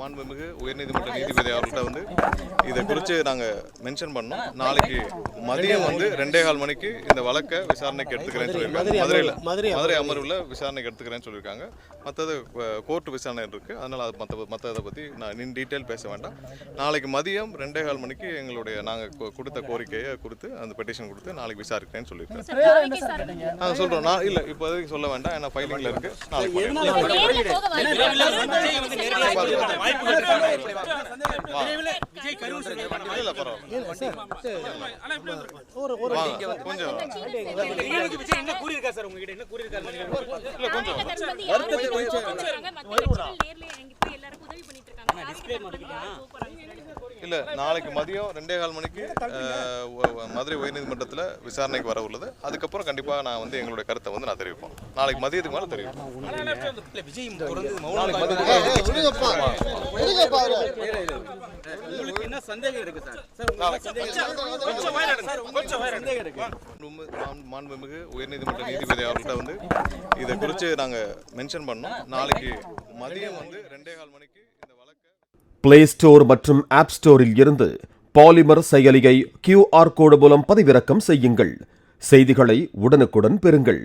மாண்புமிகு உயர்நீதிமன்ற நீதிபதி அவர்கள்ட்ட வந்து இதை குறித்து நாங்கள் மென்ஷன் பண்ணோம். நாளைக்கு மதியம் வந்து 2:15 மணிக்கு இந்த வழக்கை விசாரணைக்கு எடுத்துக்கிறேன்னு சொல்லியிருக்காங்க. மதுரை அமர்வில் விசாரணைக்கு எடுத்துக்கிறேன்னு சொல்லியிருக்காங்க. மற்றது கோர்ட்டு விசாரணை இருக்குது. அதனால் அது மற்றதை பற்றி நான் டீட்டெயில் பேச வேண்டாம். நாளைக்கு மதியம் 2:15 மணிக்கு எங்களுடைய நாங்கள் கொடுத்த கோரிக்கையை கொடுத்து அந்த பெட்டிஷன் கொடுத்து நாளைக்கு விசாரிக்கிறேன்னு சொல்லியிருக்காங்க. நாங்கள் சொல்கிறோம். நான் இல்லை இப்போதைக்கு சொல்ல வேண்டாம், ஏன்னா ஃபைலிங்கில் இருக்குது. நாளைக்கு இல்ல நாளைக்கு மதியம் 2:15 மணிக்கு மதுரை உயர்நீதிமன்றத்தில் விசாரணைக்கு வர உள்ளது. அதுக்கப்புறம் கண்டிப்பாக நான் வந்து எங்களுடைய கருத்தை வந்து நான் தெரிவிப்போம். நாளைக்கு மதியத்துக்கு மேலே தெரிவிப்போம். மாண்புமிகு உயர்நீதிமன்ற நீதிபதி அவர்கள்ட்ட வந்து இதை குறித்து நாங்கள் மென்ஷன் பண்ணோம். நாளைக்கு மதியம் வந்து 2:15 மணிக்கு இந்த வழக்கை பிளே ஸ்டோர் மற்றும் ஆப் ஸ்டோரில் இருந்து பாலிமர் செயலியை QR கோடு மூலம் பதிவிறக்கம் செய்யுங்கள். செய்திகளை உடனுக்குடன் பெறுங்கள்.